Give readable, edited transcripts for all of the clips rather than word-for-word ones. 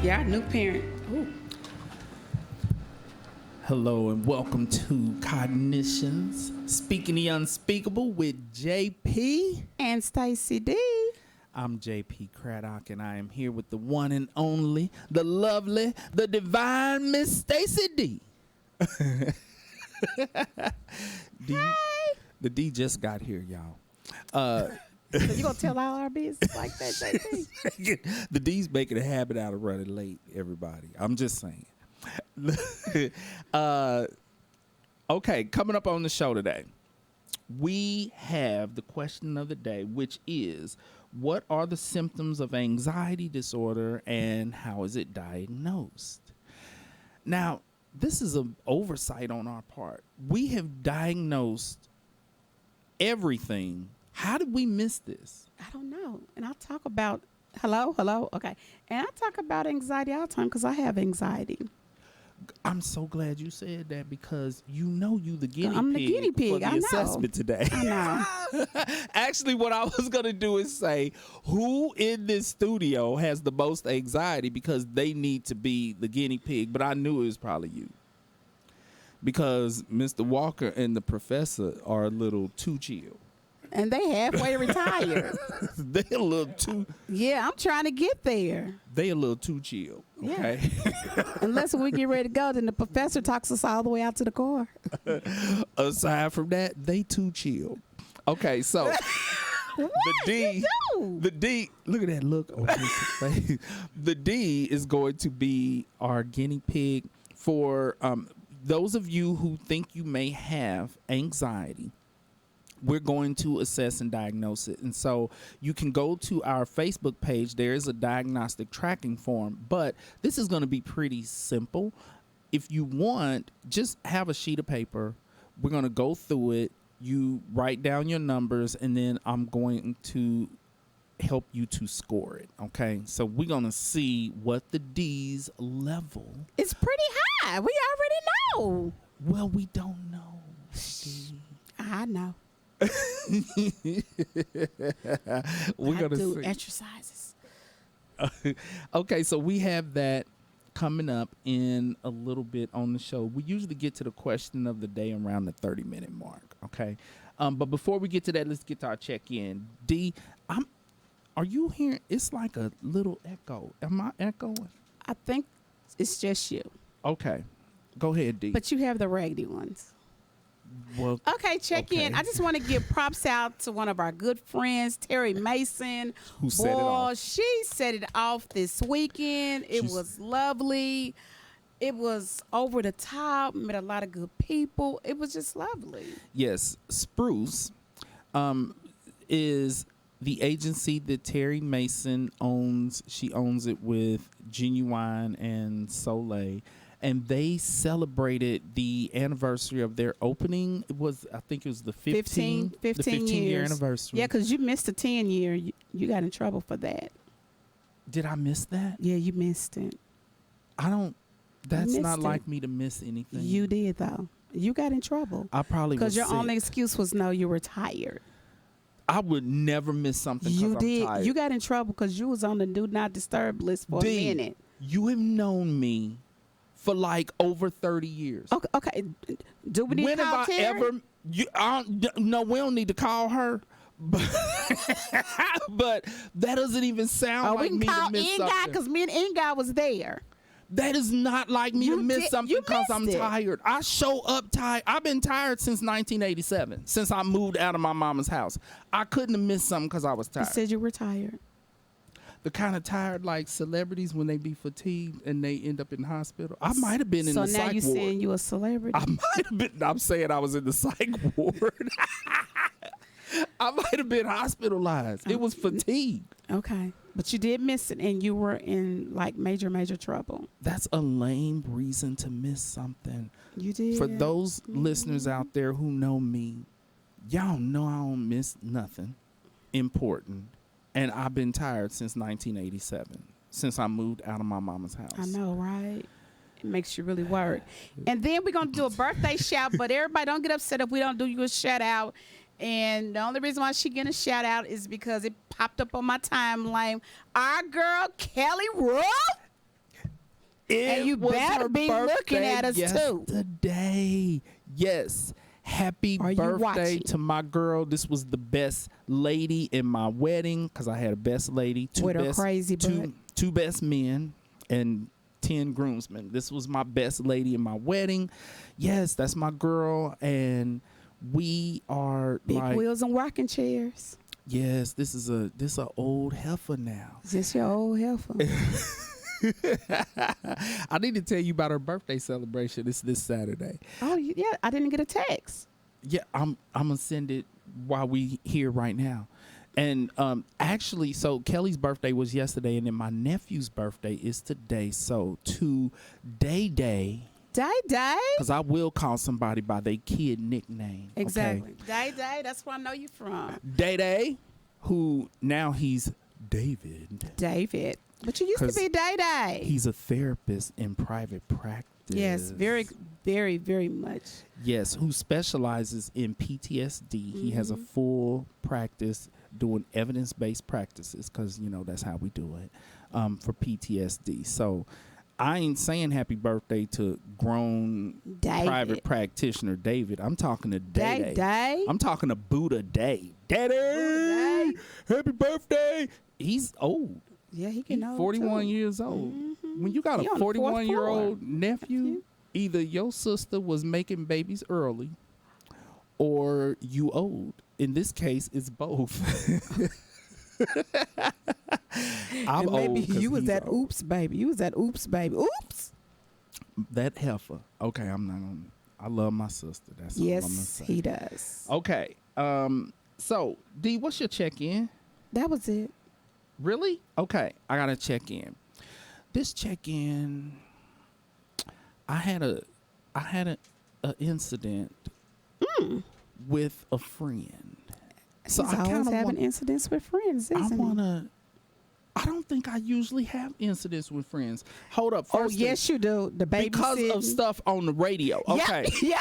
Yeah, new parent. Ooh. Hello and welcome to Cognitions Speaking the Unspeakable with JP and Stacy D. I'm JP Craddock and I am here with the one and only, the lovely, the divine Miss Stacy D. Hey. The D just got here, y'all. So you gonna tell all our business like that, JP? The D's making a habit out of running late, everybody. I'm just saying. Okay, coming up on the show today, we have the question of the day, which is, what are the symptoms of anxiety disorder and how is it diagnosed? Now, this is an oversight on our part. We have diagnosed everything. How did we miss this? I don't know. And I'll talk about, hello, okay. And I talk about anxiety all the time because I have anxiety. I'm so glad you said that because you the guinea pig. I'm the guinea pig. For the assessment today. I know. Actually, what I was going to do is say who in this studio has the most anxiety because they need to be the guinea pig. But I knew it was probably you because Mr. Walker and the professor are a little too chill. And they halfway retired. They a little too. Yeah, I'm trying to get there. They a little too chill. Okay. Yeah. Unless when we get ready to go, then the professor talks us all the way out to the car. Aside from that, they too chill. Okay, so the D, look at that look on his face. The D is going to be our guinea pig for those of you who think you may have anxiety. We're going to assess and diagnose it. And so you can go to our Facebook page. There is a diagnostic tracking form, but this is going to be pretty simple. If you want, just have a sheet of paper. We're going to go through it. You write down your numbers, and then I'm going to help you to score it. Okay. So we're going to see what the D's level. It's pretty high. We already know. Well, we don't know. I know. We're gonna do see exercises. Okay, so we have that coming up in a little bit on the show. We usually get to the question of the day around the 30-minute mark. Okay, but before we get to that, let's get to our check-in. D, are you hearing? It's like a little echo. Am I echoing? I think it's just you. Okay, go ahead, D. But you have the raggedy ones. Well, okay, check in. I just want to give props out to one of our good friends, Terry Mason. Who set it off. She set it off this weekend. It was lovely. It was over the top. Met a lot of good people. It was just lovely. Yes, Spruce is the agency that Terry Mason owns. She owns it with Genuine and Soleil. And they celebrated the anniversary of their opening. I think it was the 15 year anniversary. Yeah, because you missed the 10 year. You got in trouble for that. Did I miss that? Yeah, you missed it. That's not like me to miss anything. You did, though. You got in trouble. I probably was because your sick. only excuse was no, you were tired. I would never miss something because I'm tired. You got in trouble because you was on the do not disturb list for a minute. You have known me for like over 30 years. Okay. Do we need to call Terry? No, we don't need to call her. But that doesn't even sound like me to miss something. Because me and Inga was there. That is not like me to miss something because I'm tired. I show up tired. I've been tired since 1987, since I moved out of my mama's house. I couldn't have missed something because I was tired. You said you were tired. The kind of tired like celebrities when they be fatigued and they end up in the hospital. I might have been in the psych ward. So now you're saying you a celebrity? I might have been. I'm saying I was in the psych ward. I might have been hospitalized. It was fatigue. Okay. But you did miss it and you were in like major trouble. That's a lame reason to miss something. You did. For those listeners out there who know me, y'all know I don't miss nothing important. And I've been tired since 1987, since I moved out of my mama's house. I know, right? It makes you really worried. And then we're going to do a birthday shout, but everybody don't get upset if we don't do you a shout out. And the only reason why she getting a shout out is because it popped up on my timeline. Our girl, Kelly Ruff. And you was better her be looking birthday at us too. yesterday. Yes. Happy Are you birthday watching? to my girl. This was the best lady in my wedding because I had a best lady, With her crazy butt. two best men, and 10 groomsmen. This was my best lady in my wedding. Yes, that's my girl, and we are Big like, wheels and rocking chairs. yes, this is a old heifer now. Is this your old heifer? I need to tell you about her birthday celebration. It's this Saturday. Oh, yeah. I didn't get a text. Yeah, I'm gonna send it while we here right now. And actually, so Kelly's birthday was yesterday, and then my nephew's birthday is today. So to Day, Day. because I will call somebody by their kid nickname. Exactly. Day. That's where I know you from. Okay? Day, who now he's David. David. But you used to 'Cause be Day. He's a therapist in private practice. Yes, very, very, very much. Yes, who specializes in PTSD. He has a full practice doing evidence-based practices because, you know, that's how we do it for PTSD. So I ain't saying happy birthday to grown David. private practitioner David. I'm talking to Day. Day. I'm talking to Buddha Day. Daddy, happy birthday. He's old. Yeah, he He's can know. 41 years old. When you got He a on the fourth 41-year-old floor. nephew, either your sister was making babies early or you old. In this case, it's both. I'm And maybe old 'cause you was he's that old. oops baby. You was that oops baby. Oops. That heifer. Okay, I'm not gonna. I love my sister. That's all I'm gonna Yes, say. he does. Okay. So D, what's your check-in? That was it. Really? Okay, I gotta check in. This check-in, I had a incident with a friend. So He's I always kind of having incidents with friends, I isn't he? wanna. I don't think I usually have incidents with friends. Hold up. Oh, First yes, you do. The baby because of stuff on the radio. Okay. Yeah.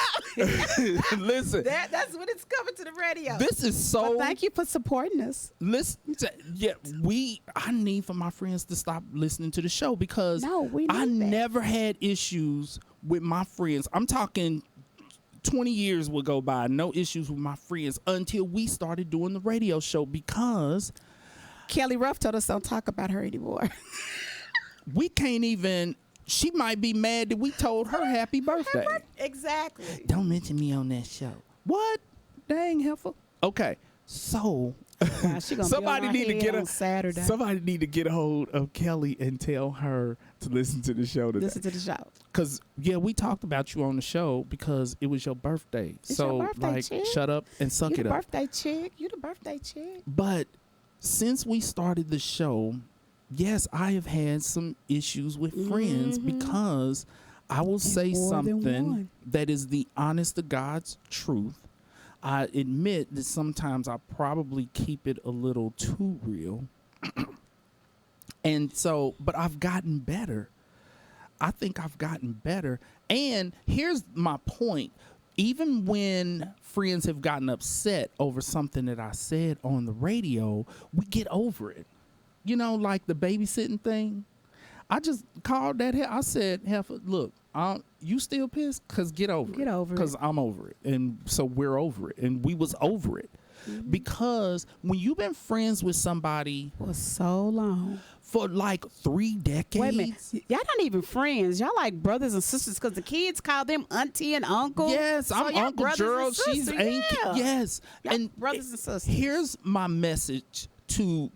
Listen. That's when it's coming to the radio. This is so. But thank you for supporting us. Listen, I need for my friends to stop listening to the show because No, we need I that. never had issues with my friends. I'm talking 20 years would go by, no issues with my friends until we started doing the radio show because Kelly Ruff told us don't talk about her anymore. we can't even. She might be mad that we told her happy birthday. Exactly. Don't mention me on that show. What? Dang heifer. Okay, so Wow, she gonna somebody be on need to our get head a on Saturday. Somebody need to get a hold of Kelly and tell her to listen to the show today. Listen to the show. Cause we talked about you on the show because it was your birthday. It's so your birthday, like, chick. shut up and suck You it the up. birthday chick. You the birthday chick. But since we started the show, yes, I have had some issues with friends because I will say more than something one. that is the honest to God's truth. I admit that sometimes I probably keep it a little too real. And so, but I've gotten better. I think I've gotten better. And here's my point. Even when friends have gotten upset over something that I said on the radio, we get over it. You know, like the babysitting thing. I just called that. I said, Heifer, look, you still pissed? Because get over it. Get over it. Because I'm over it. And so we're over it. And we was over it. Because when you've been friends with somebody For so long. for like 3 decades. Wait a minute. Y'all not even friends. Y'all like brothers and sisters because the kids call them auntie and uncle. Yes, So I'm y'all Uncle brothers Gerald. and She's sisters, Aunt. yeah. Yes. Y'all And brothers and sisters. here's my message to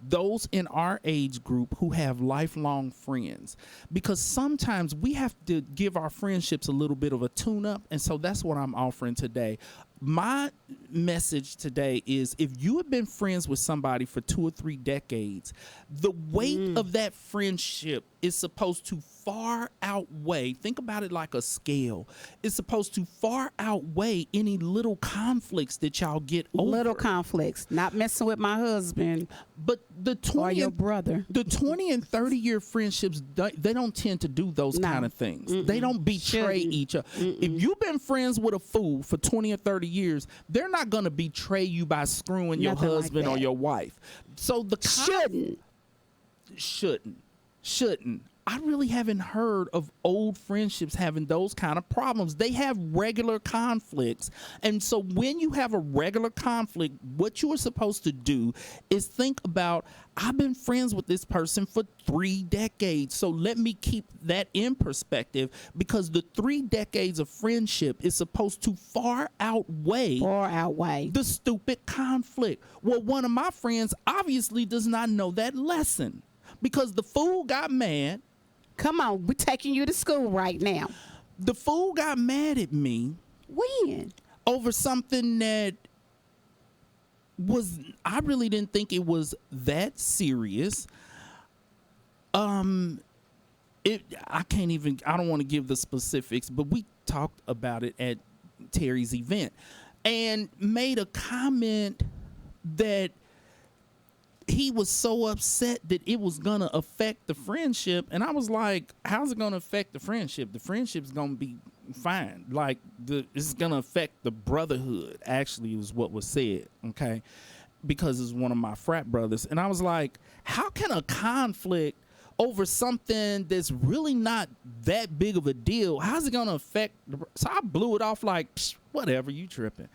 those in our age group who have lifelong friends, because sometimes we have to give our friendships a little bit of a tune up. And so that's what I'm offering today. My message today is if you have been friends with somebody for 2 or 3 decades, the weight of that friendship is supposed to far outweigh, think about it like a scale, it's supposed to far outweigh any little conflicts that y'all get over. Little conflicts. Not messing with my husband But the or 20 your and, brother. the 20 and 30 year friendships, they don't tend to do those No. kind of things. They don't betray Shouldn't. each other. If you've been friends with a fool for 20 or 30 years, they're not going to betray you by screwing your Nothing like husband or that. your wife. So the Shouldn't. shouldn't. I really haven't heard of old friendships having those kind of problems. They have regular conflicts. And so when you have a regular conflict, what you are supposed to do is think about, I've been friends with this person for 3 decades. So let me keep that in perspective, because the 3 decades of friendship is supposed to far outweigh the stupid conflict. Well, one of my friends obviously does not know that lesson, because the fool got mad. Come on, we're taking you to school right now. The fool got mad at me. When? Over something that I really didn't think it was that serious. I don't want to give the specifics, but we talked about it at Terry's event and made a comment that he was so upset that it was going to affect the friendship. And I was like, how's it going to affect the friendship? The friendship's going to be fine. Like, it's going to affect the brotherhood, actually, was what was said, okay? Because it's one of my frat brothers. And I was like, how can a conflict over something that's really not that big of a deal, how's it going to affect so I blew it off like, whatever, you tripping.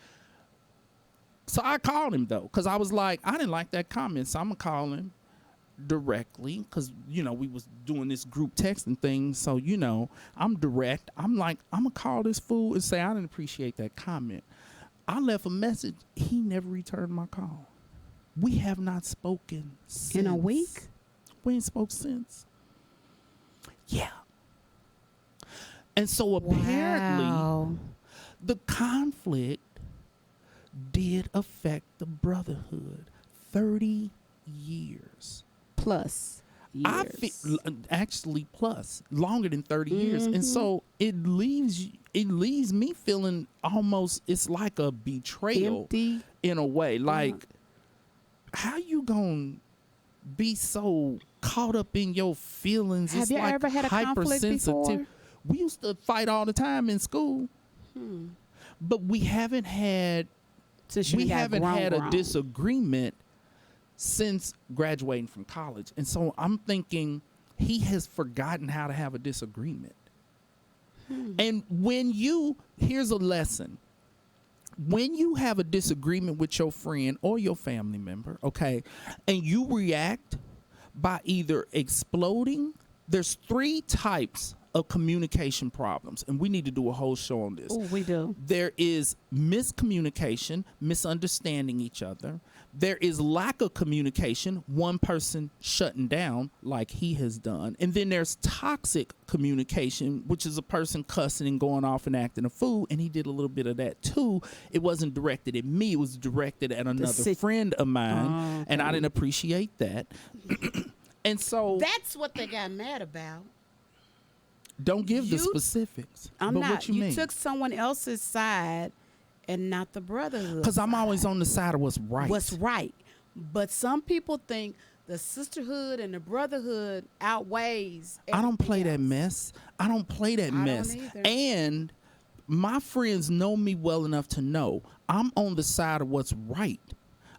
So I called him, though, because I was like, I didn't like that comment, so I'm going to call him directly, because, we was doing this group texting thing, so, I'm direct. I'm like, I'm going to call this fool and say I didn't appreciate that comment. I left a message. He never returned my call. We have not spoken since. In a week? We ain't spoke since. Yeah. And so apparently, the conflict did affect the brotherhood. 30 years plus years. Actually plus longer than 30 years. And so it leaves me feeling almost, it's like a betrayal. Empty. In a way. Like, how you gonna be so caught up in your feelings? Have it's you like ever had a conflict before? We used to fight all the time in school. But we haven't had a disagreement since graduating from college. And so I'm thinking he has forgotten how to have a disagreement. And here's a lesson. When you have a disagreement with your friend or your family member, okay, and you react by either exploding, there's 3 types of communication problems, and we need to do a whole show on this. Oh, we do. There is miscommunication, misunderstanding each other. There is lack of communication, one person shutting down like he has done. And then there's toxic communication, which is a person cussing and going off and acting a fool, and he did a little bit of that too. It wasn't directed at me, it was directed at another friend of mine, and I didn't appreciate that. And so that's what they got mad about. Don't give the specifics. I'm but not. What you mean? Took someone else's side and not the brotherhood. Because I'm always on the side of what's right. What's right. But some people think the sisterhood and the brotherhood outweighs everything I don't play else. that mess. I don't play that mess. Don't either. And my friends know me well enough to know I'm on the side of what's right.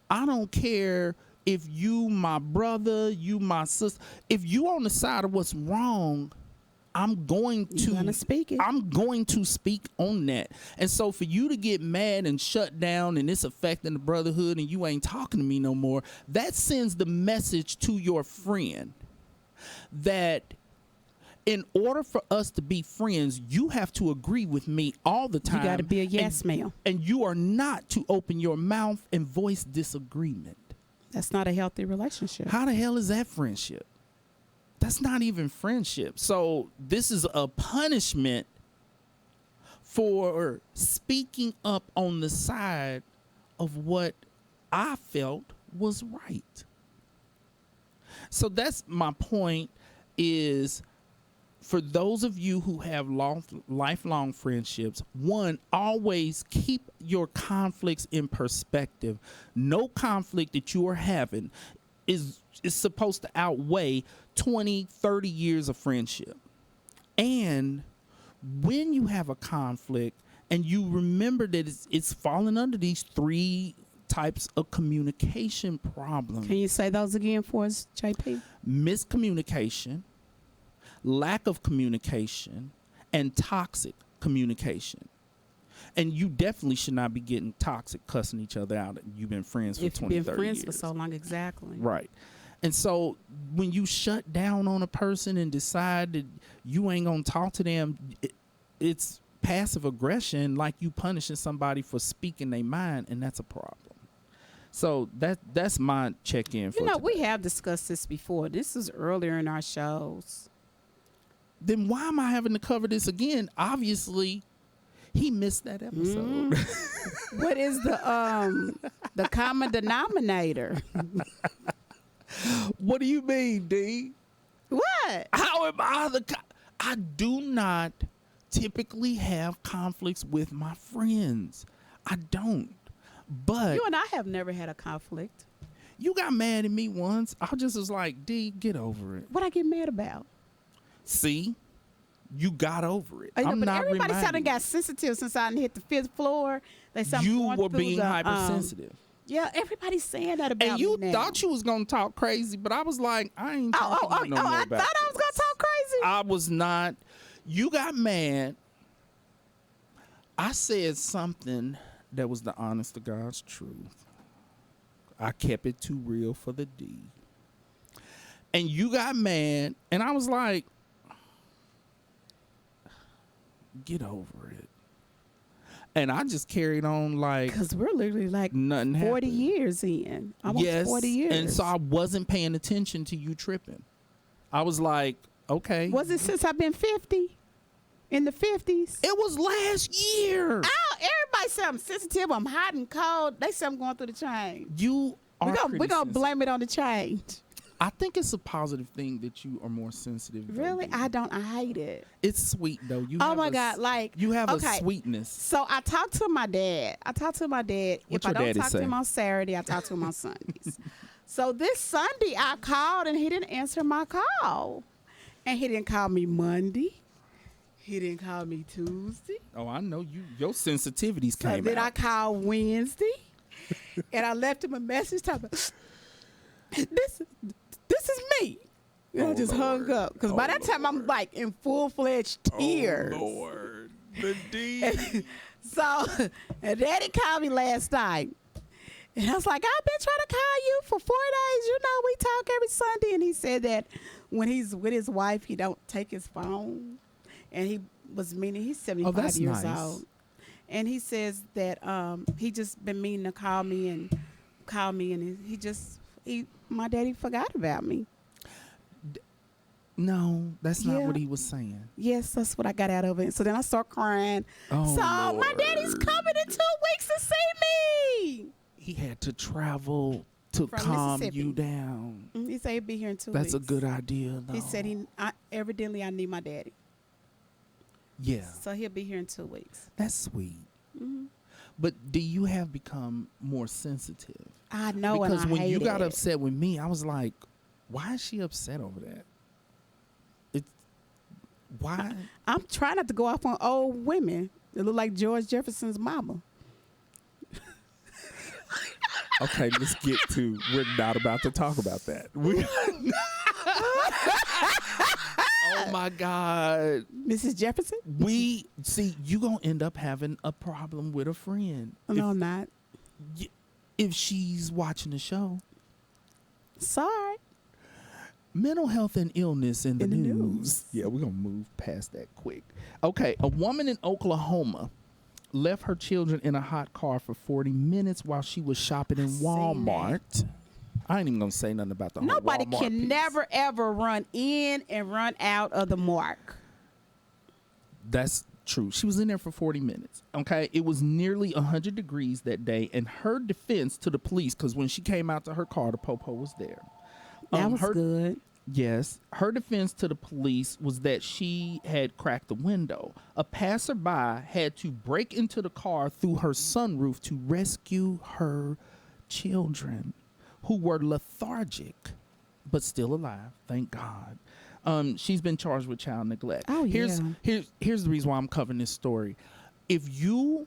I don't care if you my brother, you my sister. If you on the side of what's wrong, I'm going to speak it. I'm going to speak on that. And so for you to get mad and shut down and it's affecting the brotherhood and you ain't talking to me no more, that sends the message to your friend that in order for us to be friends, you have to agree with me all the time. You got to be a yes ma'am. And you are not to open your mouth and voice disagreement. That's not a healthy relationship. How the hell is that friendship? That's not even friendship. So this is a punishment for speaking up on the side of what I felt was right. So that's my point, is for those of you who have lifelong friendships, one, always keep your conflicts in perspective. No conflict that you are having is supposed to outweigh 20, 30 years of friendship. And when you have a conflict and you remember that it's falling under these 3 types of communication problems. Can you say those again for us, JP? Miscommunication, lack of communication, and toxic communication. And you definitely should not be getting toxic, cussing each other out. You've been friends for 20, 30 years. If you've been friends for so long, exactly. Right. And so when you shut down on a person and decide that you ain't going to talk to them, it's passive aggression, like you punishing somebody for speaking their mind, and that's a problem. So that's my check-in for today. We have discussed this before. This is earlier in our shows. Then why am I having to cover this again? Obviously, he missed that episode. What is the common denominator? What do you mean, D? What? How am I I do not typically have conflicts with my friends. I don't. But You and I have never had a conflict. you got mad at me once. I just was like, D, get over it. What I get mad about? See? You got over it. But I'm not everybody reminding sounded you. got sensitive since I hit the 5th floor. They said I'm You going were through being the, hypersensitive. Yeah, everybody's saying that about And you me now. thought you was going to talk crazy, but I was like, I ain't talking to you no more I about thought I was this. going to talk crazy. I was not. You got mad. I said something that was the honest to God's truth. I kept it too real for the D. And you got mad, and I was like, get over it. And I just carried on like Because we're literally like nothing 40 happened. years in. Almost 40 years. And so I wasn't paying attention to you tripping. I was like, okay. Was it since I've been 50? In the 50s? It was last year. Oh, everybody say I'm sensitive. I'm hot and cold. They say I'm going through the change. You are We're gonna blame it on the change. I think it's a positive thing that you are more sensitive. than Really? me. I hate it. It's sweet though. You Oh have my a God! Like you have okay. a sweetness. So I talked to my dad. What If I your don't daddy talk say? to him on Saturday, I talk to him on Sundays. So this Sunday I called and he didn't answer my call, and he didn't call me Monday. He didn't call me Tuesday. Oh, I know you. Your sensitivities So came then I out. called Wednesday, and I left him a message talking, this is me. And I just hung up. Because by that time, I'm like in full-fledged tears. Oh, Lord. The D. So, and Daddy called me last night. And I was like, I've been trying to call you for 4 days. You know, we talk every Sunday. And he said that when he's with his wife, he don't take his phone. And he was meaning, he's 75 that's years nice. old. And he says that he just been meaning to call me. And my daddy forgot about me. No, that's not Yeah. what he was saying. Yes, that's what I got out of it. So then I start crying. Oh, So my Lord. daddy's coming in 2 weeks to see me. He had to travel to From calm Mississippi. you down. He said he'd be here in 2 weeks. That's a good idea, though. He said evidently I need my daddy. Yeah, So he'll be here in 2 weeks. that's sweet. Mm-hmm. But do you have become more sensitive? I know, Because and I when hate you got it. upset with me, I was like, why is she upset over that? It's why? I'm trying not to go off on old women. They look like George Jefferson's mama. Okay, let's get to. We're not about to talk about that. Oh my God. Mrs. Jefferson? We see you gonna end up having a problem with a friend. No, I'm not. If she's watching the show. Sorry. Mental health and illness in the In the news. news. Yeah, we're gonna move past that quick. Okay, a woman in Oklahoma left her children in a hot car for 40 minutes while she was shopping in seen Walmart. I ain't even gonna say nothing about the whole Nobody Walmart can piece. never, ever run in and run out of the mark. That's true. She was in there for 40 minutes. Okay. It was nearly 100 degrees that day. And her defense to the police, because when she came out to her car, the popo was there. That was her, good. Yes. Her defense to the police was that she had cracked the window. A passerby had to break into the car through her sunroof to rescue her children, who were lethargic but still alive. Thank God. She's been charged with child neglect. Oh, Here's the reason why I'm covering this story. If you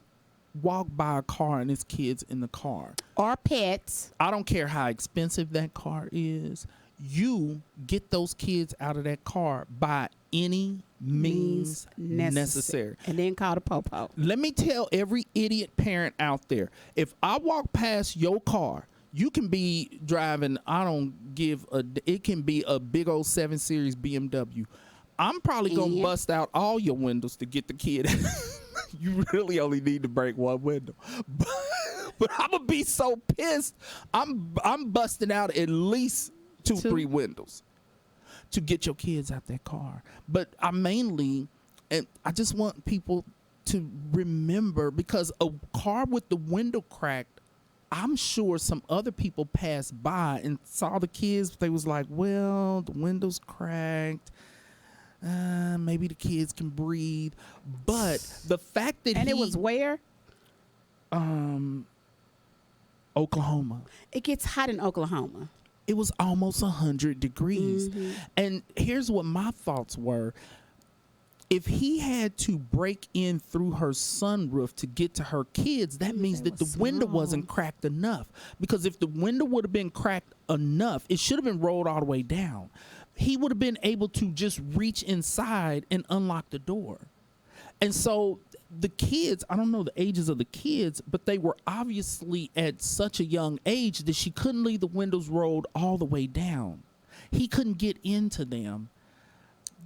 walk by a car and there's kids in the car, Or pets. I don't care how expensive that car is, you get those kids out of that car by any means necessary. And then call the popo. Let me tell every idiot parent out there, if I walk past your car, you can be driving, it can be a big old 7 Series BMW. I'm probably going to bust out all your windows to get the kid. You really only need to break one window. But I'm going to be so pissed. I'm busting out at least 2-3 windows to get your kids out that car. But and I just want people to remember, because a car with the window cracked, I'm sure some other people passed by and saw the kids. They was like, well, the window's cracked. Maybe the kids can breathe. But the fact that it was where? Oklahoma. It gets hot in Oklahoma. It was almost 100 degrees. Mm-hmm. And here's what my thoughts were. If he had to break in through her sunroof to get to her kids, that means that the window wasn't cracked enough. Because if the window would have been cracked enough, it should have been rolled all the way down. He would have been able to just reach inside and unlock the door. And so the kids, I don't know the ages of the kids, but they were obviously at such a young age that she couldn't leave the windows rolled all the way down. He couldn't get into them.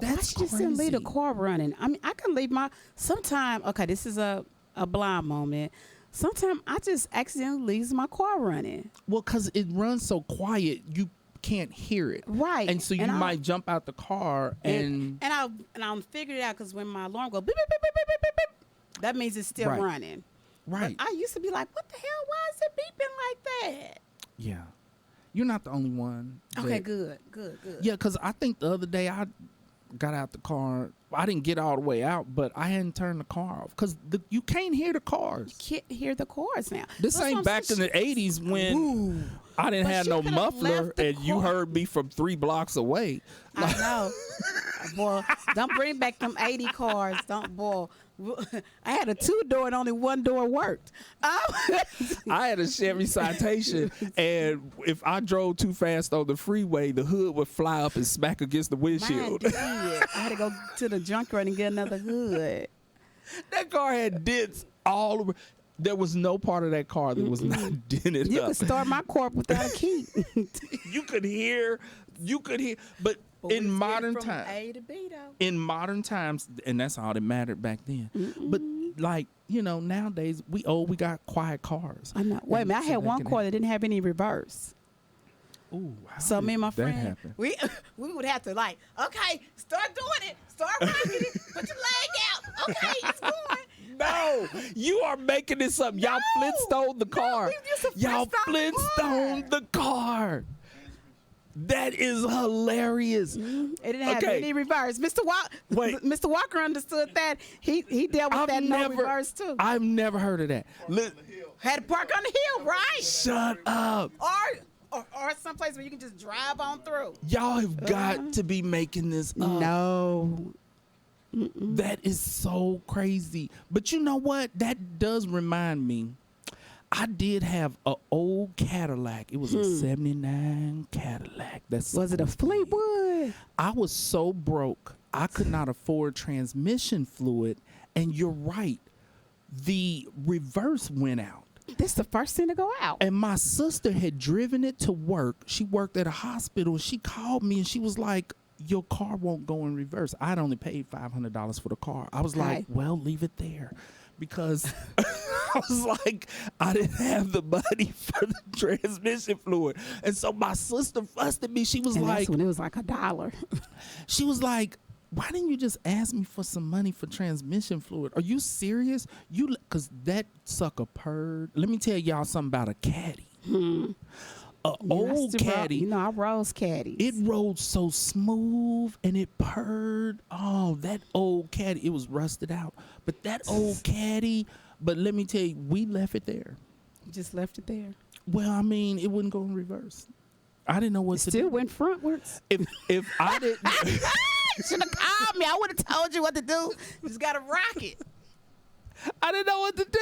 That's crazy. Just didn't leave the car running. I mean, I can leave okay, this is a blind moment. Sometimes I just accidentally leave my car running. Well, because it runs so quiet, you can't hear it. Right. And so you might jump out the car and I'll figure it out, because when my alarm goes beep, beep, beep, beep, beep, beep, beep, that means it's still running. Right. But I used to be like, what the hell? Why is it beeping like that? Yeah. You're not the only one. Okay, good. Yeah, because I think the other day I got out the car. I didn't get all the way out, but I hadn't turned the car off because you can't hear the cars. You can't hear the cars now. This ain't back in the 80s when I didn't have no muffler and you heard me from 3 blocks away. I know. Boy, don't bring back them 80 cars. Boy. I had a 2-door and only 1 door worked. I had a Chevy Citation, and if I drove too fast on the freeway, the hood would fly up and smack against the windshield. Mine did. I had to go to the junkyard and get another hood. That car had dents all over. There was no part of that car that was not dented You up. could start my car without a key. You could hear, but in modern times, A to B, in modern times, and that's all that mattered back then. But like, nowadays we got quiet cars. I know. Wait a minute, I had one car that didn't have any reverse. Ooh, so me and my friend, we would have to okay, start doing it, start rocking it, put your leg out. Okay, it's going. No, you are making this up. Y'all Flintstone the car. Y'all Flintstone the car. That is hilarious. It didn't have any reverse. Mr. Walker understood that. He dealt with no reverse too. I've never heard of that. Had to park on the hill, right? Shut up. Or someplace where you can just drive on through. Y'all have got to be making this up. No. That is so crazy. But you know what? That does remind me. I did have an old Cadillac. It was a 79 Cadillac. Was it a Fleetwood? I was so broke, I could not afford transmission fluid. And you're right. The reverse went out. This is the first thing to go out. And my sister had driven it to work. She worked at a hospital. She called me and she was like, your car won't go in reverse. I'd only paid $500 for the car. I was like, well, leave it there. Because I was like, I didn't have the money for the transmission fluid. And so my sister fussed at me. She was like, that's when it was like $1. She was like, why didn't you just ask me for some money for transmission fluid? Are you serious? Because that sucker purred. Let me tell y'all something about a caddy. Old caddy. I rose caddies. It rolled so smooth and it purred. Oh, that old caddy. It was rusted out. But that old caddy, but let me tell you, we left it there. You just left it there? Well, I mean, it wouldn't go in reverse. I didn't know what to do. Still went frontwards. If I didn't... You should have called me. I would have told you what to do. You just got to rock it. I didn't know what to do.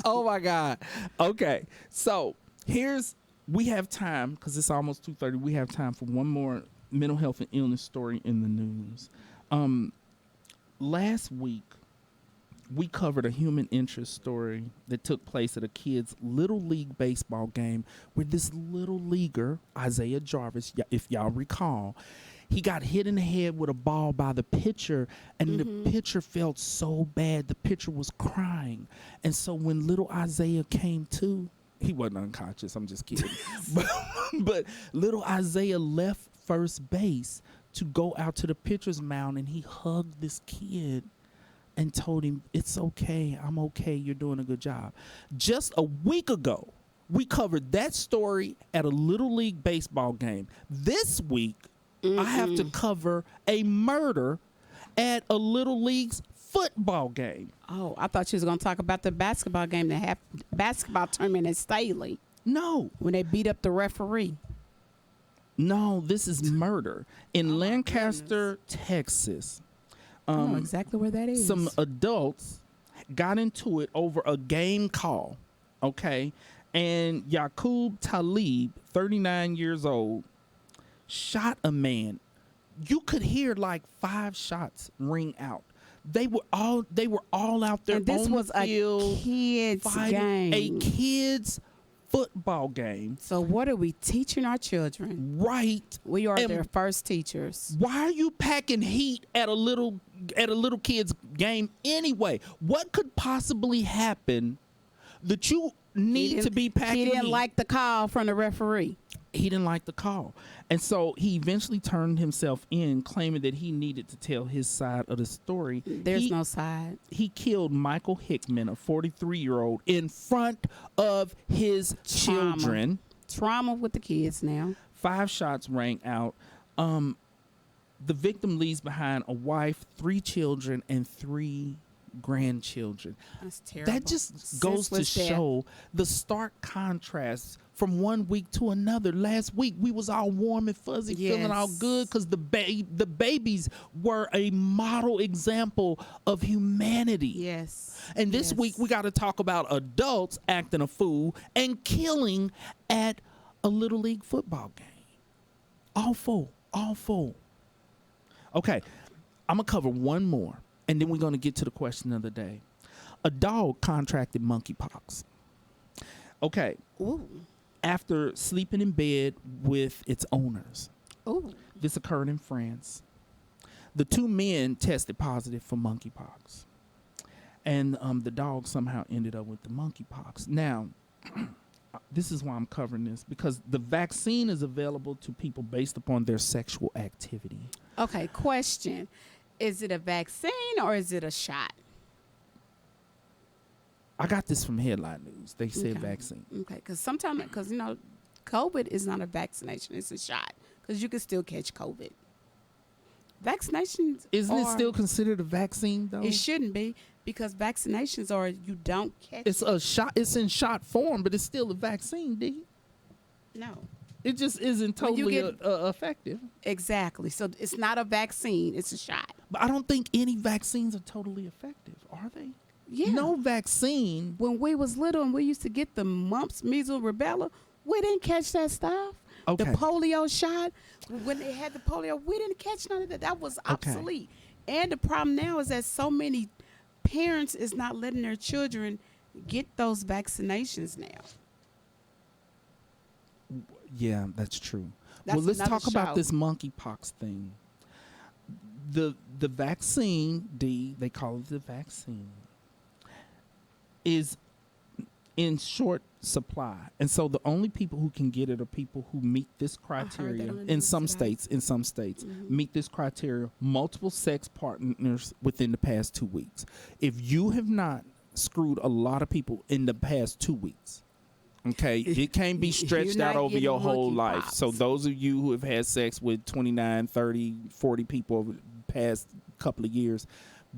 Oh, my God. Okay. So here's we have time because it's almost 2:30. We have time for one more mental health and illness story in the news. Last week, we covered a human interest story that took place at a kid's Little League baseball game where this little leaguer, Isaiah Jarvis, if y'all recall, he got hit in the head with a ball by the pitcher, and the pitcher felt so bad. The pitcher was crying. And so when little Isaiah came to, he wasn't unconscious. I'm just kidding. but little Isaiah left first base to go out to the pitcher's mound, and he hugged this kid and told him, "It's okay. I'm okay. You're doing a good job." Just a week ago, we covered that story at a Little League baseball game. This week, I have to cover a murder at a Little League's football game. Oh, I thought you was going to talk about the basketball game, basketball tournament at Staley. No. When they beat up the referee. No, this is murder. In Lancaster, Texas. I know exactly where that is. Some adults got into it over a game call, okay? And Yaqub Talib, 39 years old, shot a man. You could hear like 5 shots ring out. They were all out there. And this on was the field, a kids game. A kids football game. So what are we teaching our children? Right. We are their first teachers. Why are you packing heat at a little kid's game anyway? What could possibly happen that you need to be packing heat? He didn't like the call from the referee. He didn't like the call. And so he eventually turned himself in, claiming that he needed to tell his side of the story. There's no side. He killed Michael Hickman, a 43-year-old, in front of his children. Trauma with the kids now. 5 shots rang out. The victim leaves behind a wife, 3 children, and 3 grandchildren. That's terrible. That just goes to show the stark contrast from one week to another. Last week we was all warm and fuzzy, feeling all good because the babies were a model example of humanity. Yes. And this week we got to talk about adults acting a fool and killing at a Little League football game. All full. Okay, I'm gonna cover one more, and then we're gonna get to the question of the day. A dog contracted monkeypox. Okay. Ooh. After sleeping in bed with its owners. Ooh. This occurred in France. The 2 men tested positive for monkeypox. And the dog somehow ended up with the monkeypox. Now, this is why I'm covering this, because the vaccine is available to people based upon their sexual activity. Okay, question. Is it a vaccine or is it a shot? I got this from Headline News. They said vaccine. Okay, because sometimes, COVID is not a vaccination. It's a shot because you can still catch COVID. Vaccinations Isn't it still considered a vaccine, though? It shouldn't be, because vaccinations are you don't catch It's a shot. It's in shot form, but it's still a vaccine, D. No. It just isn't totally effective. Exactly. So it's not a vaccine. It's a shot. But I don't think any vaccines are totally effective, are they? Yeah. No vaccine. When we was little and we used to get the mumps, measles, rubella, we didn't catch that stuff. Okay. The polio shot, when they had the polio, we didn't catch none of that. That was obsolete. And the problem now is that so many parents is not letting their children get those vaccinations now. Yeah, that's true. That's well, let's talk show. about this monkeypox thing. The vaccine, D, they call it the vaccine, is in short supply. And so the only people who can get it are people who meet this criteria in some states, meet this criteria, multiple sex partners within the past 2 weeks. If you have not screwed a lot of people in the past 2 weeks, okay, it can't be stretched out over your whole life. So those of you who have had sex with 29, 30, 40 people over the past couple of years,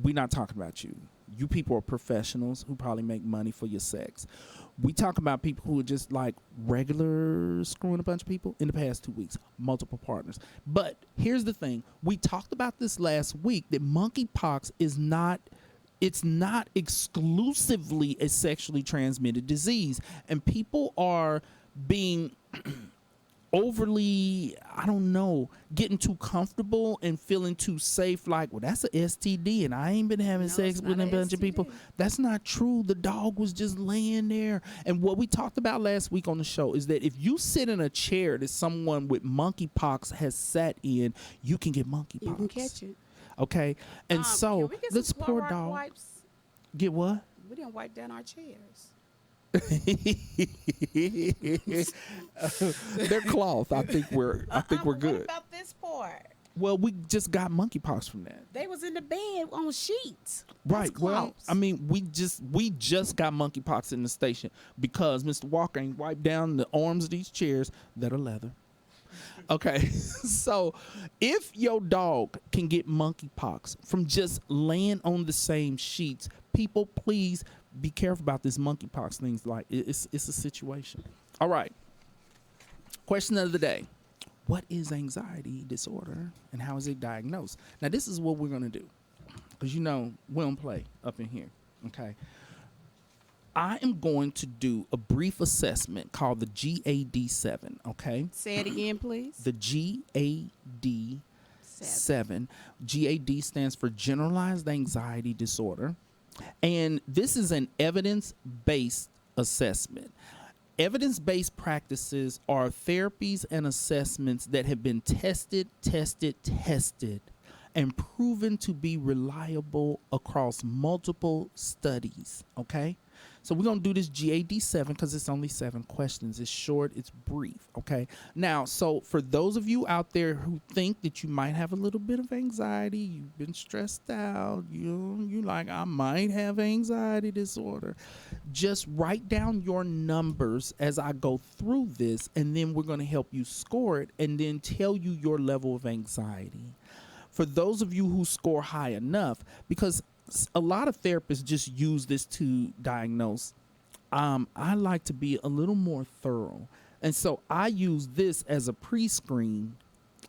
we're not talking about you. You people are professionals who probably make money for your sex. We talk about people who are just like regular screwing a bunch of people in the past 2 weeks, multiple partners. But here's the thing. We talked about this last week, that monkeypox is not exclusively a sexually transmitted disease. And people are being overly, I don't know, getting too comfortable and feeling too safe, like, well, that's a STD and I ain't been having sex with a bunch of people. That's not true. The dog was just laying there. And what we talked about last week on the show is that if you sit in a chair that someone with monkeypox has sat in, you can get monkeypox. You can catch it. Okay. And so this poor Clorox dog wipes? get what? We didn't wipe down our chairs. They're cloth. I think we're good. What about this part? Well, we just got monkeypox from that. They was in the bed on sheets. Right. That's Well, close. I mean, we just got monkeypox in the station because Mr. Walker ain't wiped down the arms of these chairs that are leather. Okay, so if your dog can get monkeypox from just laying on the same sheets, people, please be careful about this monkeypox things. Like, it's a situation. All right. Question of the day. What is anxiety disorder and how is it diagnosed? Now, this is what we're going to do because, we don't play up in here. Okay. I am going to do a brief assessment called the GAD-7. Okay. Say it again, please. The GAD-7. GAD stands for Generalized Anxiety Disorder. And this is an evidence-based assessment. Evidence-based practices are therapies and assessments that have been tested, and proven to be reliable across multiple studies, okay? So we're going to do this GAD-7 because it's only 7 questions. It's short, it's brief, okay? Now, so for those of you out there who think that you might have a little bit of anxiety, you've been stressed out, you like, I might have anxiety disorder, just write down your numbers as I go through this, and then we're going to help you score it and then tell you your level of anxiety. For those of you who score high enough, because a lot of therapists just use this to diagnose, I like to be a little more thorough. And so I use this as a pre-screen.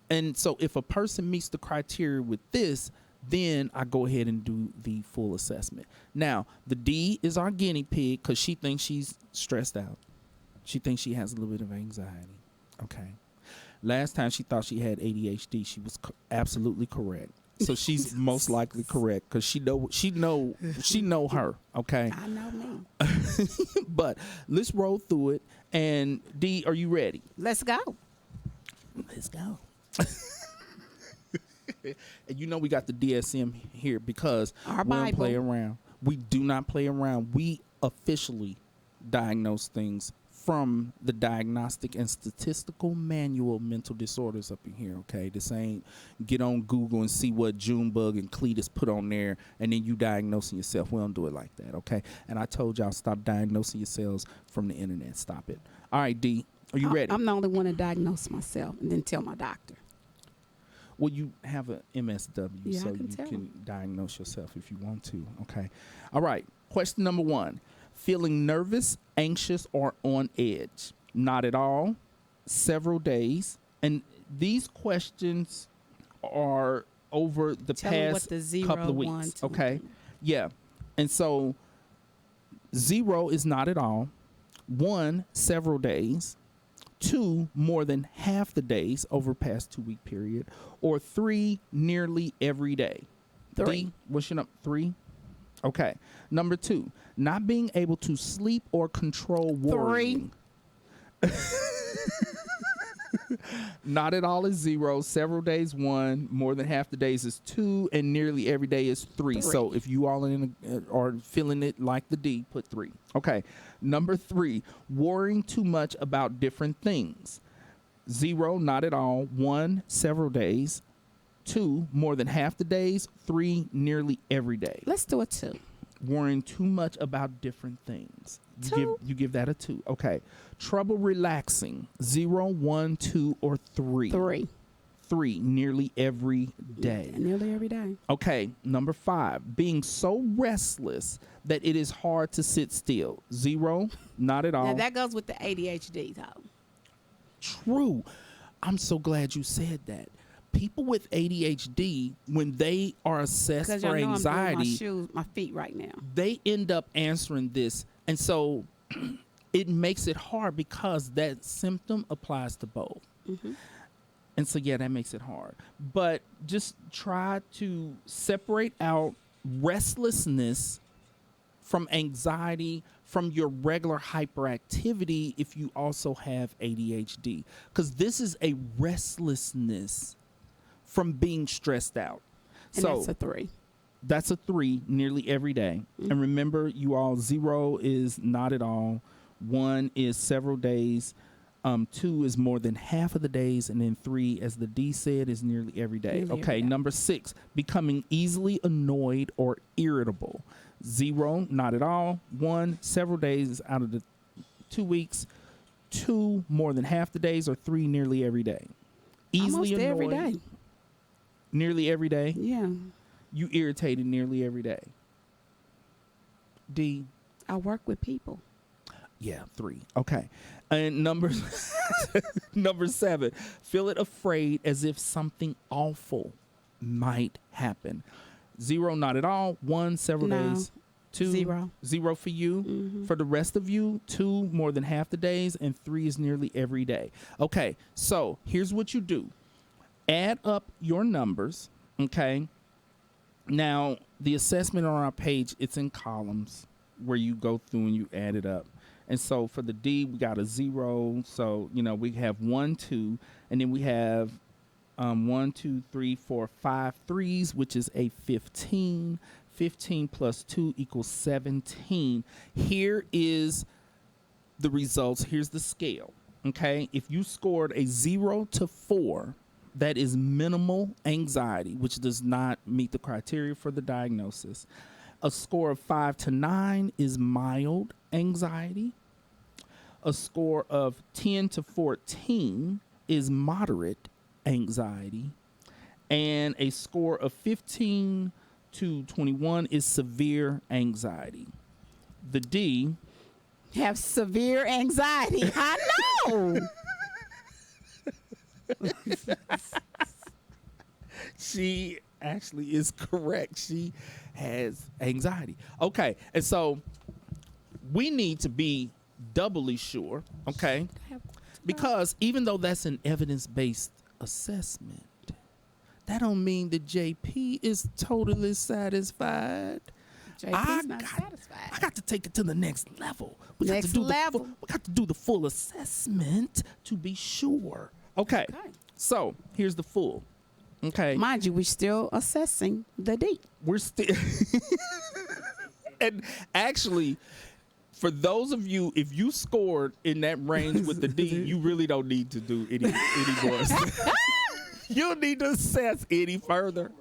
And so if a person meets the criteria with this, then I go ahead and do the full assessment. Now, the D is our guinea pig because she thinks she's stressed out. She thinks she has a little bit of anxiety. Okay. Last time she thought she had ADHD, she was absolutely correct. So she's most likely correct because she know her. Okay. I know me. But let's roll through it. And D, are you ready? Let's go. Let's go. And we got the DSM here because Our we don't Bible. play around. We do not play around. We officially diagnose things from the Diagnostic and Statistical Manual Mental Disorders up in here, okay? This ain't get on Google and see what Junebug and Cletus put on there and then you diagnosing yourself. We don't do it like that, okay? And I told y'all, stop diagnosing yourselves from the internet. Stop it. All right, D, are you ready? I'm the only one to diagnose myself and then tell my doctor. Well, you have an MSW, Yeah, so I can you tell can 'em. diagnose yourself if you want to, okay? All right, question number 1. Feeling nervous, anxious, or on edge? Not at all. Several days. And these questions are over the Tell me what past the 0, couple of 1, weeks. 2, Okay. Yeah. And so 0 is not at all. 1, several days. 2, more than half the days over past 2-week period. Or 3, nearly every day. 3. D, what's your number? 3? Okay. Number 2, not being able to sleep or control worrying. 3. Not at all is 0. Several days 1. More than half the days is 2, and nearly every day is 3. So if you all are feeling it like the D, put 3. Okay. Number 3, worrying too much about different things. 0, not at all. 1, several days. 2, more than half the days. 3, nearly every day. Let's do a 2. Worrying too much about different things. Two. You give that a 2. Okay. Trouble relaxing. 0, 1, 2, or 3. 3. 3, nearly every day. Yeah, nearly every day. Okay. Number 5, being so restless that it is hard to sit still. 0, not at all. Now that goes with the ADHD though. True. I'm so glad you said that. People with ADHD, when they are assessed Because for y'all know anxiety, I'm doing my feet right now. they end up answering this. And so it makes it hard because that symptom applies to both. And so, yeah, that makes it hard. But just try to separate out restlessness from anxiety, from your regular hyperactivity if you also have ADHD. Because this is a restlessness from being stressed out. And so that's a 3. That's a 3 nearly every day. And remember, you all, 0 is not at all. 1 is several days. 2 is more than half of the days, and then 3, as the D said, is nearly every day. Nearly Okay, every day. number 6, becoming easily annoyed or irritable. 0, not at all. 1, several days out of the 2 weeks. 2, more than half the days, or 3, nearly every day. Easily Almost annoyed. every day. Nearly every day. Yeah. You irritated nearly every day. D. I work with people. Yeah, 3. Okay. And number 7, feel it afraid as if something awful might happen. 0, not at all. 1, several No. days. 2, 0. 0 for you. For the rest of you, 2, more than half the days, and 3 is nearly every day. Okay, so here's what you do. Add up your numbers, okay? Now, the assessment on our page, it's in columns where you go through and you add it up. And so for the D, we got a 0. So, we have 1, 2, and then we have 1, 2, 3, 4, 5 3s, which is a 15. 15 plus 2 equals 17. Here is the results. Here's the scale. Okay. If you scored a 0 to 4, that is minimal anxiety, which does not meet the criteria for the diagnosis. A score of 5 to 9 is mild anxiety. A score of 10 to 14 is moderate anxiety. And a score of 15 to 21 is severe anxiety. The D. Have severe anxiety. I know. She actually is correct. She has anxiety. Okay. And so we need to be doubly sure, okay? Because even though that's an evidence-based assessment, that don't mean that JP is totally satisfied. JP's not satisfied. I got to take it to the next level. We Next level. We got to do the full assessment to be sure. Okay. So here's the full. Okay. Mind you, we're still assessing the D. We're still. And actually, for those of you, if you scored in that range with the D, you really don't need to do any more. You don't need to assess any further.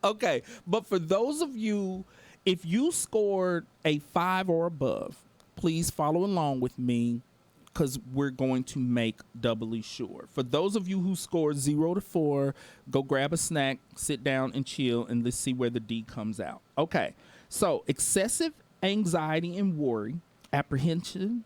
Okay, but for those of you, if you scored a 5 or above, please follow along with me because we're going to make doubly sure. For those of you who scored 0 to 4, go grab a snack, sit down and chill, and let's see where the D comes out. Okay, so excessive anxiety and worry, apprehensive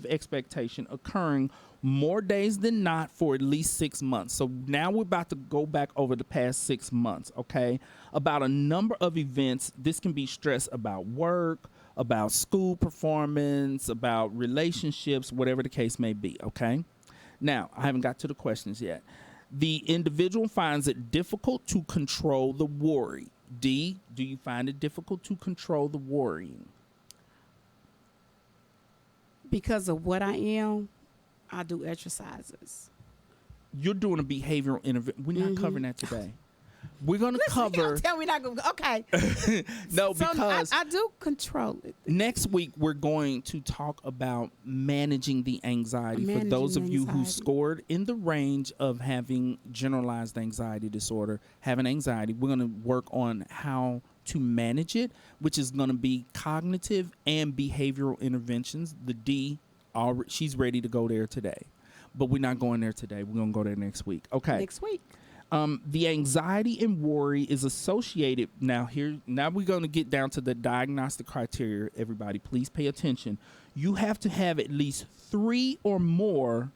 expectation occurring more days than not for at least 6 months. So now we're about to go back over the past 6 months, okay? About a number of events. This can be stress about work, about school performance, about relationships, whatever the case may be, okay? Now, I haven't got to the questions yet. The individual finds it difficult to control the worry. D, do you find it difficult to control the worrying? Because of what I am, I do exercises. You're doing a behavioral intervention. We're not covering that today. We're going to Listen, cover. tell me not going. Okay. No, So because I do control it. next week we're going to talk about managing the anxiety. For those of you who Managing scored in the range of having generalized anxiety disorder, having anxiety, we're going to work on how to manage it, which is going to be cognitive and behavioral interventions. The D, she's ready to go there today, but we're not going there today. We're going to go there next week. Okay. Next week. The anxiety and worry is associated. Now we're going to get down to the diagnostic criteria. Everybody, please pay attention. You have to have at least 3 or more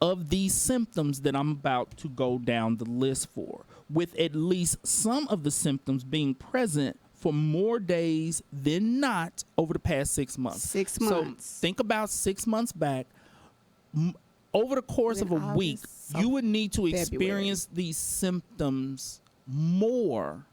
of these symptoms that I'm about to go down the list for, with at least some of the symptoms being present for more days than not over the past 6 months. 6 months. So think about 6 months back. Over the course of a August, week, so you would need to February. experience these symptoms more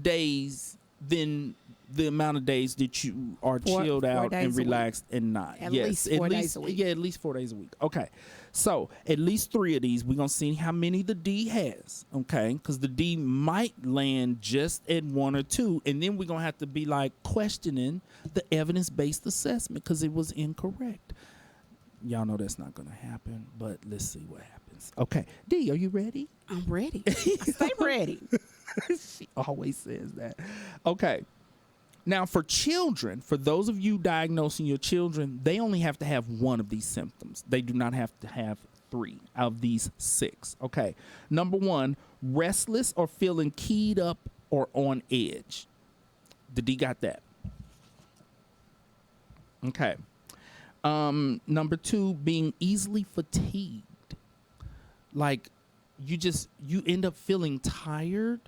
days than the amount of days that you are chilled 4 out days and a week. relaxed and not. At least 4 days a week. Yeah, at least 4 days a week. Okay. So at least 3 of these, we're going to see how many the D has. Okay. Because the D might land just at 1 or 2. And then we're going to have to be like questioning the evidence-based assessment because it was incorrect. Y'all know that's not going to happen, but let's see what happens. Okay. D, are you ready? I'm ready. I stay ready. She always says that. Okay. Now, for children, for those of you diagnosing your children, they only have to have 1 of these symptoms. They do not have to have 3 out of these 6. Okay. Number 1, restless or feeling keyed up or on edge. The D got that. Okay. Number 2, being easily fatigued. Like you end up feeling tired.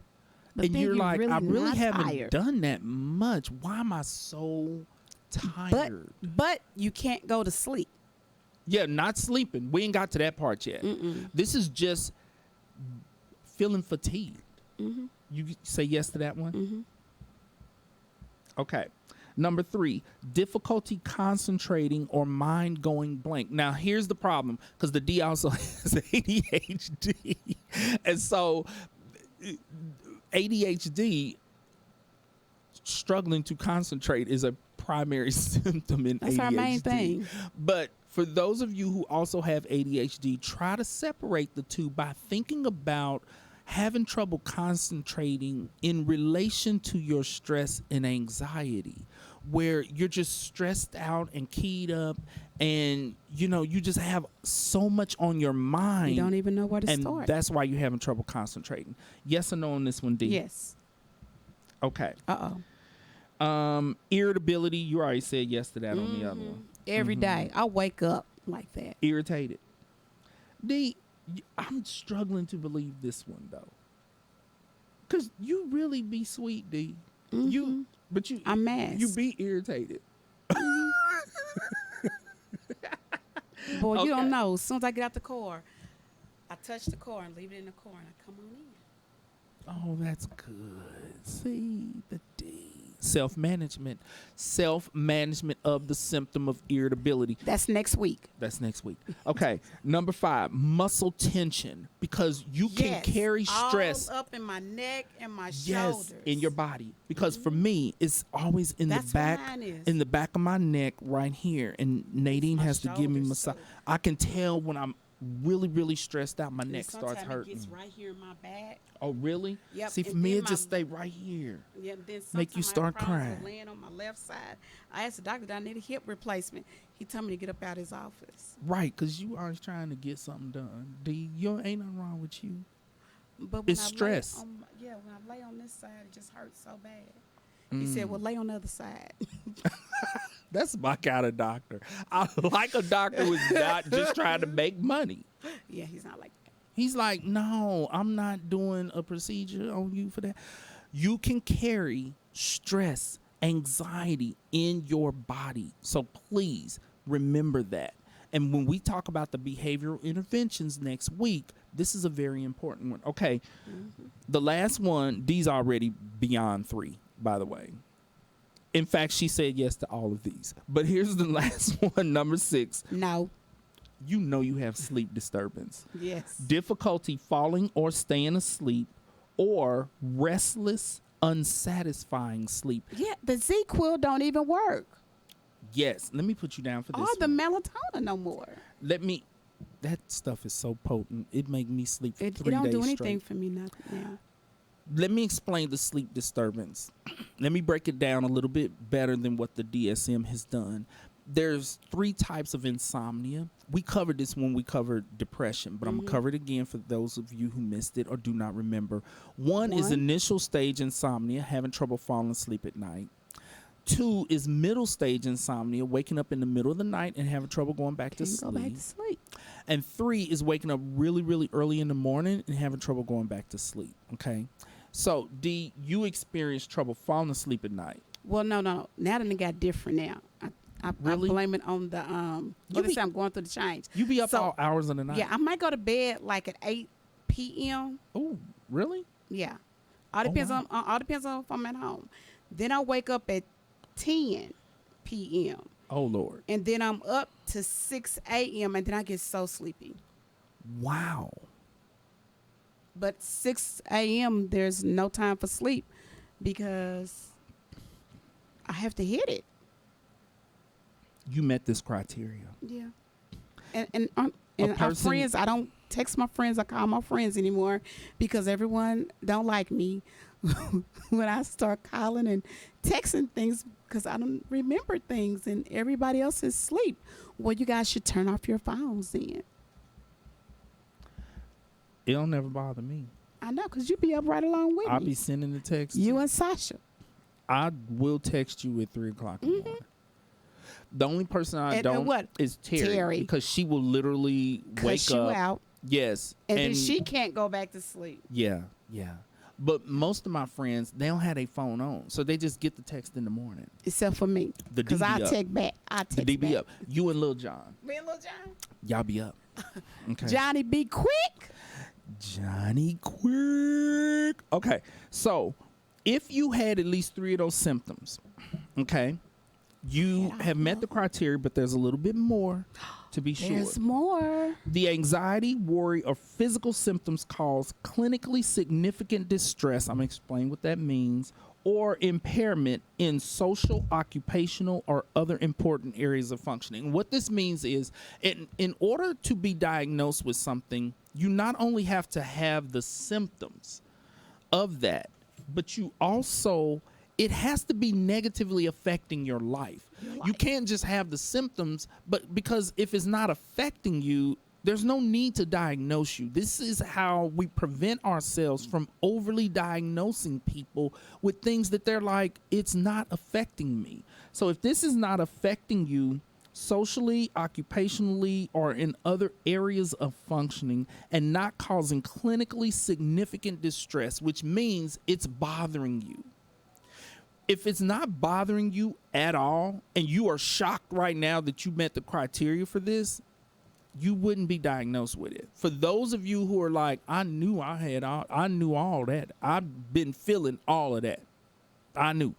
But And then you're like, really I really not haven't tired. done that much. Why am I so tired? But you can't go to sleep. Yeah, not sleeping. We ain't got to that part yet. This is just feeling fatigued. You say yes to that one? Okay. Number 3, difficulty concentrating or mind going blank. Now, here's the problem, because the D also has ADHD. And so ADHD, struggling to concentrate, is a primary symptom in That's ADHD. our main thing. But for those of you who also have ADHD, try to separate the two by thinking about having trouble concentrating in relation to your stress and anxiety, where you're just stressed out and keyed up and you just have so much on your mind. You don't even know where to and start. that's why you're having trouble concentrating. Yes or no on this one, D? Yes. Okay. Uh-oh. Irritability, you already said yes to that on the other one. Every day. I wake up like that. Irritated. D, I'm struggling to believe this one though. Cause you really be sweet, D. I'm mad. You be irritated. Boy, Okay. you don't know. As soon as I get out the car, I touch the car and leave it in the car and I come on in. Oh, that's good. See, the D. Self-management. Self-management of the symptom of irritability. That's next week. That's next week. Okay. Number 5, muscle tension. Because you can carry stress. All up in my neck and my Yes, shoulders. in your body. Because for me, it's always in That's the back, what mine is. in the back of my neck, right here. And Nadine my has to give me shoulders, massage. so- I can tell when I'm really, really stressed out. My And neck starts sometimes hurting. It gets right here in my back. Oh, really? Yep, See, for and me, then it my- just stay right here. Yeah, then Make you sometimes I have start problems with crying. Laying on my left side. I asked the doctor, "Do I need a hip replacement?" He told me to get up out of his office. Right, because you always trying to get something done. D, ain't nothing wrong with you. But when It's I stress. Lay on, when I lay on this side, it just hurts so bad. He said, "Well, lay on the other side." That's my kind of doctor. I like a doctor who's not just trying to make money. Yeah, he's not like that. He's like, no, I'm not doing a procedure on you for that. You can carry stress, anxiety in your body. So please remember that. And when we talk about the behavioral interventions next week, this is a very important one. Okay. The last one, D's already beyond 3, by the way. In fact, she said yes to all of these. But here's the last one, number 6. No. You know you have sleep disturbance. Yes. Difficulty falling or staying asleep, or restless, unsatisfying sleep. Yeah, the Z-Quill don't even work. Yes, let me put you down for this. Or the one. melatonin no more. That stuff is so potent. It make me sleep for It 3 don't days do anything straight. for me now. Let me explain the sleep disturbance. Let me break it down a little bit better than what the DSM has done. There's 3 types of insomnia. We covered this when we covered depression, but I'm going to cover it again for those of you who missed it or do not remember. One is initial stage insomnia, having trouble falling asleep at night. 2 is middle stage insomnia, waking up in the middle of the night and having trouble going back to sleep. Go back to sleep. And 3 is waking up really, really early in the morning and having trouble going back to sleep. Okay. So, D, you experience trouble falling asleep at night. Well, no. Now that it got different now. I Really? blame it on the I'm going through the change. You be up So, all hours of the night. Yeah, I might go to bed like at 8 p.m. Oh, really? Yeah. All depends wow. on if I'm at home. Then I wake up at 10 p.m. Oh, Lord. and then I'm up to 6 a.m. and then I get so sleepy. Wow. But 6 a.m. there's no time for sleep because I have to hit it. You met this criteria. Yeah. And our friends, I don't text my friends, I call my friends anymore because everyone don't like me when I start calling and texting things because I don't remember things and everybody else is asleep. Well, you guys should turn off your phones then. It'll never bother me. I know, because you be up right along with I'll me. be sending the text. You and Sasha. I will text you at 3 o'clock in the morning. The only person I don't what? is Terry. Because she will literally wake Cuss you up. out. Yes. And then she can't go back to sleep. Yeah, yeah. But most of my friends, they don't have their phone on. So they just get the text in the morning. Except for me. The Because I DB up. text back. I text The DB back. up. You and Lil John. Me and Lil John. Y'all be up. Okay. Johnny, be quick. Johnny Quick. Okay. So if you had at least 3 of those symptoms, okay, you have met the criteria, but there's a little bit more to be sure. There's more. The anxiety, worry, or physical symptoms cause clinically significant distress. I'm going to explain what that means. Or impairment in social, occupational, or other important areas of functioning. What this means is in order to be diagnosed with something, you not only have to have the symptoms of that, but you also, it has to be negatively affecting your life. You can't just have the symptoms, but because if it's not affecting you, there's no need to diagnose you. This is how we prevent ourselves from overly diagnosing people with things that they're like, it's not affecting me. So if this is not affecting you socially, occupationally, or in other areas of functioning and not causing clinically significant distress, which means it's bothering you. If it's not bothering you at all and you are shocked right now that you met the criteria for this, you wouldn't be diagnosed with it. For those of you who are like, I knew all that. I've been feeling all of that. I knew.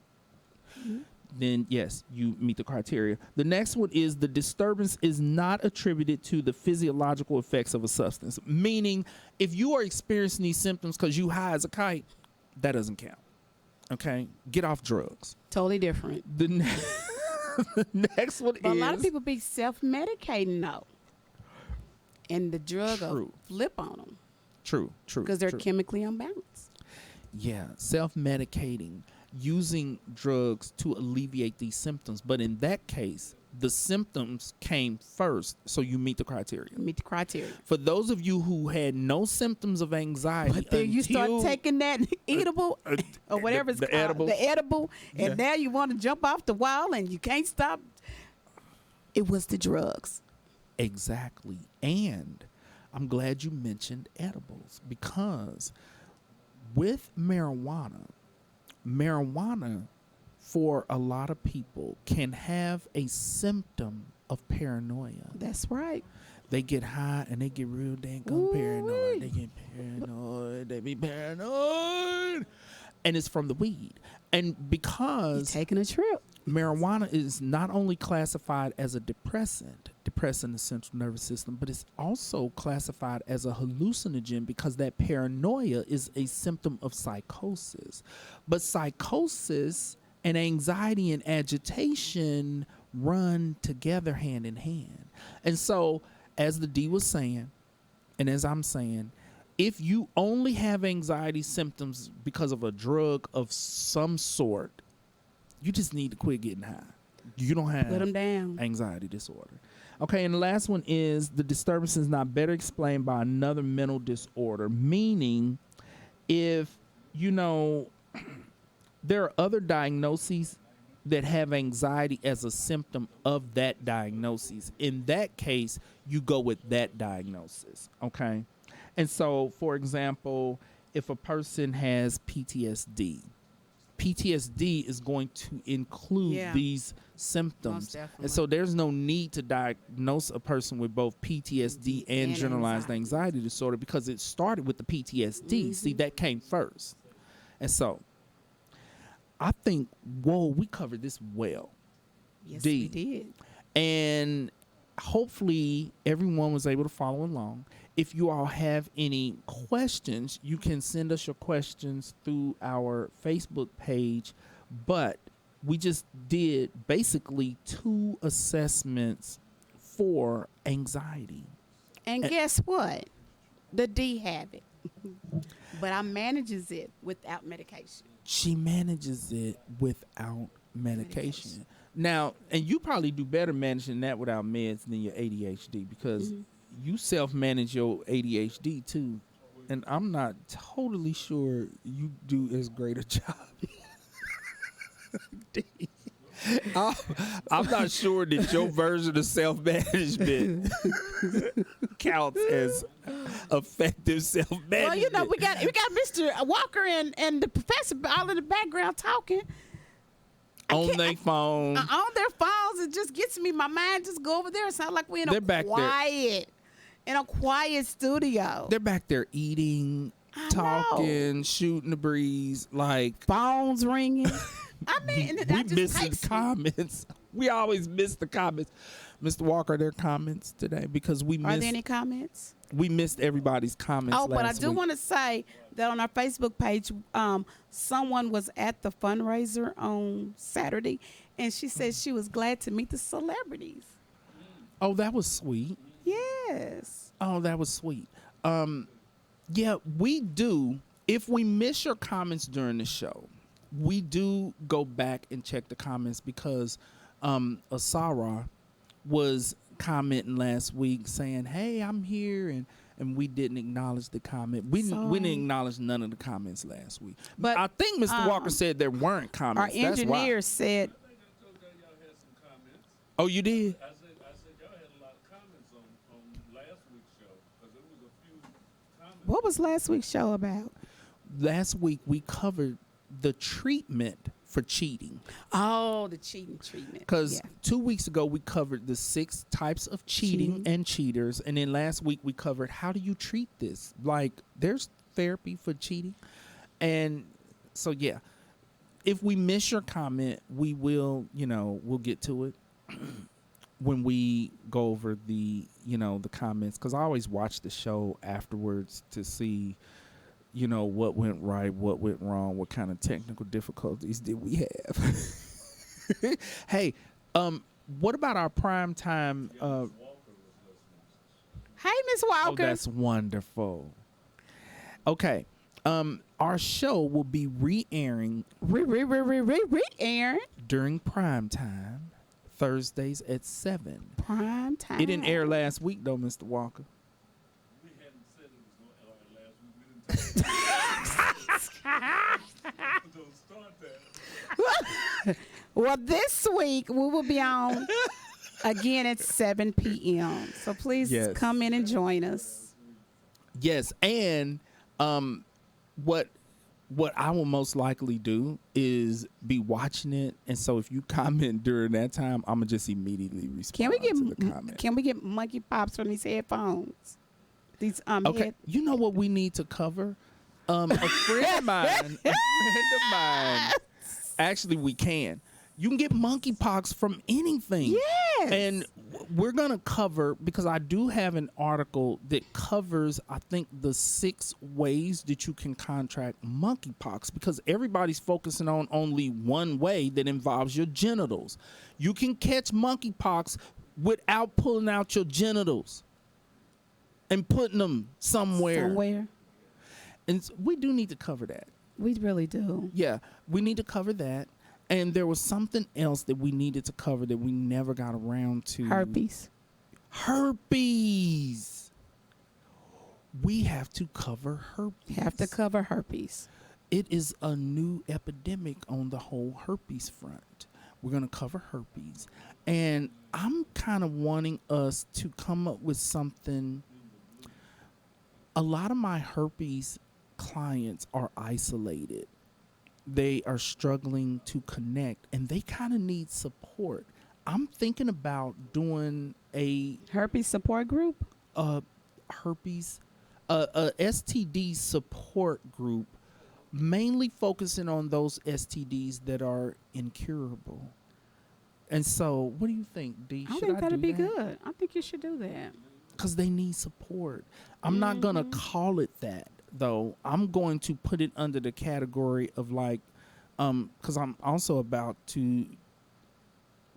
Mm-hmm. Then yes, you meet the criteria. The next one is the disturbance is not attributed to the physiological effects of a substance. Meaning, if you are experiencing these symptoms because you high as a kite, that doesn't count. Okay? Get off drugs. Totally different. The next one But is... a lot of people be self-medicating though. And the drug will flip on them. True. Because they're chemically unbalanced. Yeah, self-medicating, using drugs to alleviate these symptoms. But in that case, the symptoms came first, so you meet the criteria. Meet the criteria. For those of you who had no symptoms of anxiety, but then you start taking that edible or whatever it's called, the edible, and now you want to jump off the wall and you can't stop. It was the drugs. Exactly. And I'm glad you mentioned edibles because with marijuana for a lot of people can have a symptom of paranoia. That's right. They get high and they get real dang paranoid. They get paranoid. They be paranoid. And it's from the weed. And because you're taking a trip, marijuana is not only classified as a depressant the central nervous system, but it's also classified as a hallucinogen because that paranoia is a symptom of psychosis. But psychosis and anxiety and agitation run together hand in hand. And so, as the D was saying, and as I'm saying, if you only have anxiety symptoms because of a drug of some sort, you just need to quit getting high. You don't have put them down. Anxiety disorder. Okay, and the last one is the disturbance is not better explained by another mental disorder, meaning if, there are other diagnoses that have anxiety as a symptom of that diagnosis. In that case, you go with that diagnosis, okay? And so, for example, if a person has PTSD. PTSD is going to include these symptoms. And so there's no need to diagnose a person with both PTSD and generalized anxiety disorder because it started with the PTSD. See, that came first. And so I think, we covered this well. Yes, we did. And hopefully everyone was able to follow along. If you all have any questions, you can send us your questions through our Facebook page. But we just did basically 2 assessments for anxiety. And guess what? The D have it. But I manages it without medication. She manages it without medication. Now, and you probably do better managing that without meds than your ADHD because you self-manage your ADHD too. And I'm not totally sure you do as great a job. I'm not sure that your version of self-management counts as effective self-management. Well, we got Mr. Walker and the professor all in the background talking. On their phone. On their phones. It just gets me. My mind just go over there. It sounds like we're in a quiet studio. They're back there eating, talking, shooting the breeze, like phones ringing. I mean, we missed the comments. We always miss the comments. Mr. Walker, are there comments today? Because we missed. Are there any comments? We missed everybody's comments. Oh, but I do want to say that on our Facebook page, someone was at the fundraiser on Saturday, and she said she was glad to meet the celebrities. Oh, that was sweet. Yes. Oh, that was sweet. Yeah, we do. If we miss your comments during the show, we do go back and check the comments because Asara was commenting last week saying, "Hey, I'm here," and we didn't acknowledge the comment. We didn't acknowledge none of the comments last week. But I think Mr. Walker said there weren't comments. Our engineer said, "Oh, you did?" I said y'all had a lot of comments on last week's show because there was a few comments. What was last week's show about? Last week we covered the treatment for cheating. Oh, the cheating treatment. Because 2 weeks ago we covered the 6 types of cheating and cheaters, and then last week we covered how do you treat this? Like, there's therapy for cheating, and so if we miss your comment, we will, we'll get to it when we go over the comments. Because I always watch the show afterwards to see what went right, what went wrong, what kind of technical difficulties did we have. Hey, what about our prime time? Hey, Miss Walker. Oh, that's wonderful. Okay, our show will be re-airing during prime time, Thursdays at 7. Prime time. It didn't air last week though, Mr. Walker. Well, this week we will be on again at 7 p.m. So please come in and join us. Yes, and what I will most likely do is be watching it, and so if you comment during that time, I'm gonna just immediately respond to the comment. Can we get monkey pops from these headphones? These okay. You know what we need to cover? A friend of mine. Actually, we can. You can get monkeypox from anything. Yes. And we're going to cover, because I do have an article that covers, I think, the 6 ways that you can contract monkeypox, because everybody's focusing on only one way that involves your genitals. You can catch monkeypox without pulling out your genitals and putting them somewhere. And we do need to cover that. We really do. Yeah, we need to cover that. And there was something else that we needed to cover that we never got around to. Herpes. We have to cover herpes. It is a new epidemic on the whole herpes front. We're going to cover herpes. And I'm kind of wanting us to come up with something. A lot of my herpes clients are isolated. They are struggling to connect, and they kind of need support. I'm thinking about doing a Herpes support group. herpes, a STD support group, mainly focusing on those STDs that are incurable. And so, what do you think, D? I Should think that'd be that? good. I think you should do that. Because they need support. I'm not going to call it that, though. I'm going to put it under the category of like, because I'm also about to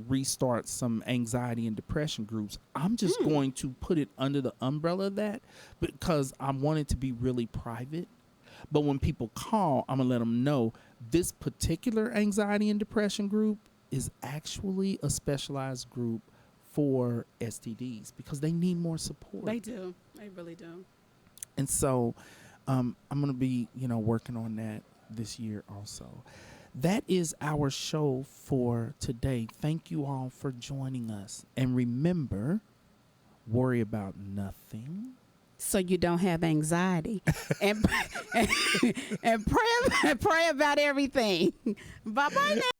restart some anxiety and depression groups. I'm just going to put it under the umbrella of that because I want it to be really private. But when people call, I'm going to let them know this particular anxiety and depression group is actually a specialized group for STDs because they need more support. They do. They really do. And so I'm going to be, working on that this year also. That is our show for today. Thank you all for joining us. And remember, worry about nothing. So you don't have anxiety. and pray about everything. Bye-bye now.